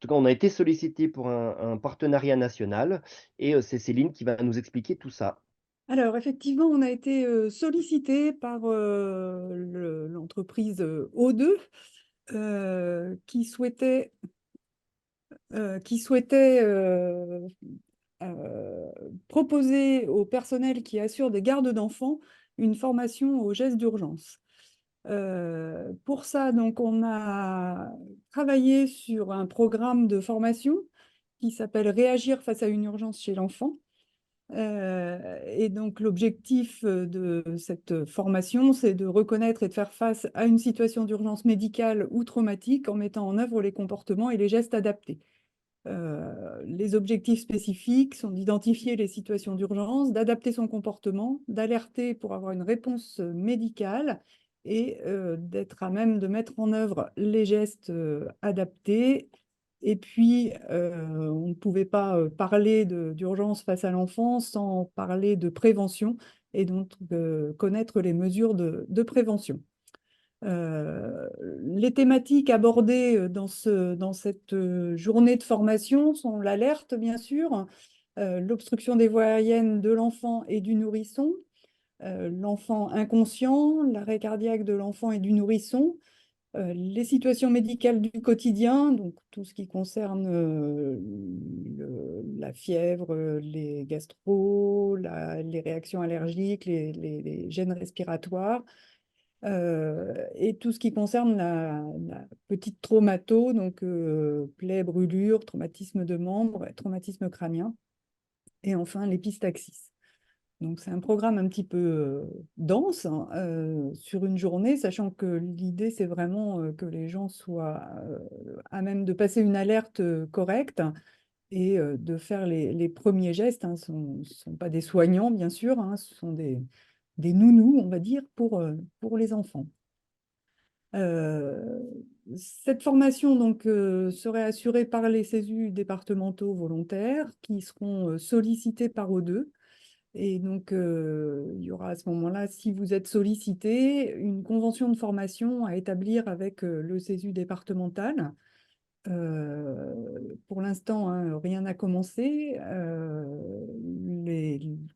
tout cas, on a été sollicité pour un partenariat national et c'est Céline qui va nous expliquer tout ça. Alors, effectivement, on a été sollicité par l'entreprise O2 qui souhaitait euh, proposer au personnel qui assure des gardes d'enfants une formation aux gestes d'urgence. Pour ça, donc, on a travaillé sur un programme de formation qui s'appelle Réagir face à une urgence chez l'enfant. Et donc, l'objectif de cette formation, c'est de reconnaître et de faire face à une situation d'urgence médicale ou traumatique en mettant en œuvre les comportements et les gestes adaptés. Les objectifs spécifiques sont d'identifier les situations d'urgence, d'adapter son comportement, d'alerter pour avoir une réponse médicale et d'être à même de mettre en œuvre les gestes adaptés. Et puis, on ne pouvait pas parler d'urgence face à l'enfant sans parler de prévention et donc connaître les mesures de prévention. Les thématiques abordées dans cette journée de formation sont l'alerte, bien sûr, l'obstruction des voies aériennes de l'enfant et du nourrisson, l'enfant inconscient, l'arrêt cardiaque de l'enfant et du nourrisson, les situations médicales du quotidien, donc tout ce qui concerne la fièvre, les gastro, les réactions allergiques, les gènes respiratoires, et tout ce qui concerne la petite traumato, donc plaies, brûlures, traumatisme de membres, traumatisme crânien, et enfin l'épistaxis. Donc c'est un programme un petit peu dense hein, sur une journée, sachant que l'idée c'est vraiment que les gens soient à même de passer une alerte correcte et de faire les premiers gestes. Hein. Ce ne sont pas des soignants, bien sûr, hein, ce sont des nounous, on va dire, pour les enfants. Euh, Cette formation donc, serait assurée par les CESU départementaux volontaires qui seront sollicités par O2. Et donc, il y aura à ce moment-là, si vous êtes sollicité, une convention de formation à établir avec le CESU départemental. Pour l'instant, hein, rien n'a commencé.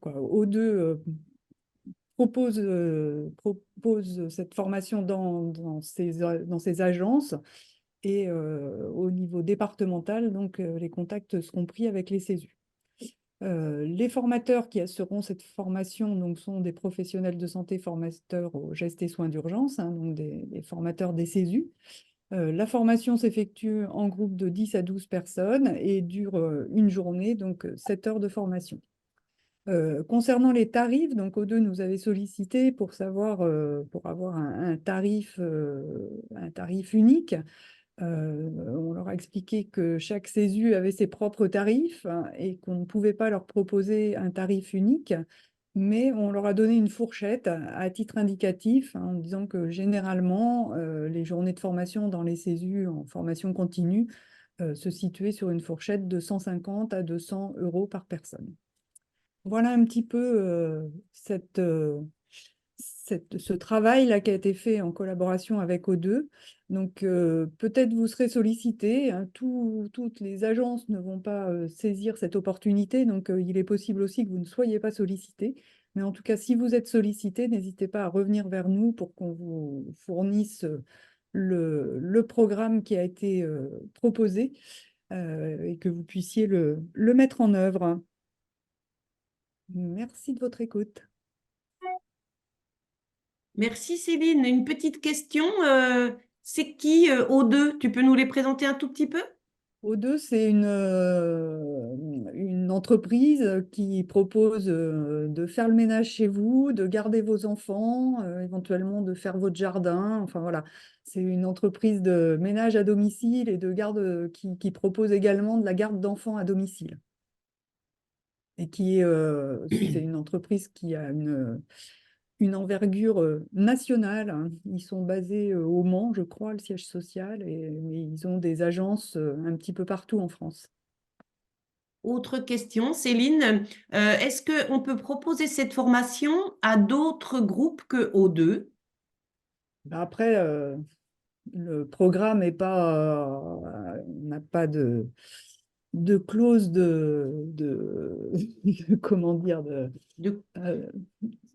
O2 propose cette formation dans ses agences et au niveau départemental, donc les contacts seront pris avec les CESU. Les formateurs qui assureront cette formation donc, sont des professionnels de santé formateurs aux gestes et soins d'urgence, hein, donc des formateurs des CESU. La formation s'effectue en groupe de 10 à 12 personnes et dure une journée, donc 7 heures de formation. Concernant les tarifs, donc O2 nous avait sollicité pour savoir, pour avoir un tarif unique. On leur a expliqué que chaque CESU avait ses propres tarifs hein, et qu'on ne pouvait pas leur proposer un tarif unique, mais on leur a donné une fourchette à titre indicatif hein, en disant que généralement, les journées de formation dans les CESU en formation continue se situaient sur une fourchette de 150 à 200 euros par personne. Voilà un petit peu ce travail-là qui a été fait en collaboration avec O2. Donc, peut-être vous serez sollicité. Hein, toutes les agences ne vont pas saisir cette opportunité. Donc, il est possible aussi que vous ne soyez pas sollicité. Mais en tout cas, si vous êtes sollicité, n'hésitez pas à revenir vers nous pour qu'on vous fournisse le programme qui a été proposé et que vous puissiez le mettre en œuvre. Merci de votre écoute. Merci Céline. Une petite question. C'est qui O2? Tu peux nous les présenter un tout petit peu? O2, c'est une entreprise qui propose de faire le ménage chez vous, de garder vos enfants, éventuellement de faire votre jardin. Enfin voilà, c'est une entreprise de ménage à domicile et de garde qui propose également de la garde d'enfants à domicile. Et c'est une entreprise qui a une envergure nationale. Hein. Ils sont basés au Mans, je crois, le siège social, mais ils ont des agences un petit peu partout en France. Autre question, Céline. Est-ce qu'on peut proposer cette formation à d'autres groupes que O2? Ben après, Le programme est pas, on n'a pas de clause comment dire, De- euh,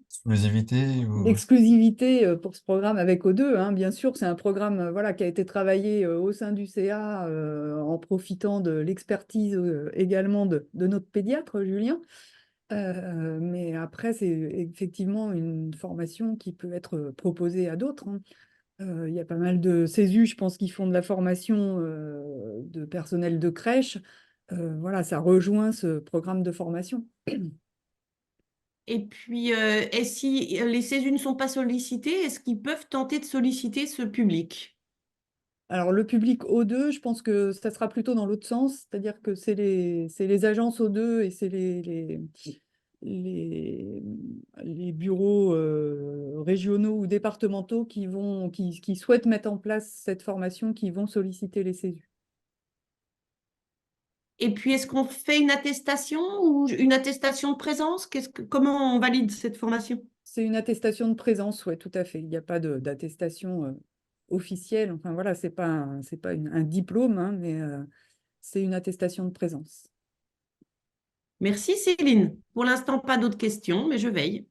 Exclusivité ou... d'exclusivité pour ce programme avec O2, hein. Bien sûr, c'est un programme voilà, qui a été travaillé au sein du CA en profitant de l'expertise également de notre pédiatre, Julien. Mais après, c'est effectivement une formation qui peut être proposée à d'autres, hein. Il y a pas mal de CESU, je pense, qui font de la formation de personnel de crèche. Voilà, ça rejoint ce programme de formation. Et puis, et si les CESU ne sont pas sollicités, est-ce qu'ils peuvent tenter de solliciter ce public? Alors, le public O2, je pense que ça sera plutôt dans l'autre sens, c'est-à-dire que c'est les agences O2 et c'est les, les bureaux régionaux ou départementaux qui souhaitent mettre en place cette formation, qui vont solliciter les CESU. Et puis, est-ce qu'on fait une attestation ou une attestation de présence? Comment on valide cette formation? C'est une attestation de présence, oui, tout à fait. Il n'y a pas d'attestation officielle. Enfin, voilà, c'est pas un diplôme, hein, mais c'est une attestation de présence. Merci Céline. Pour l'instant, pas d'autres questions, mais je veille.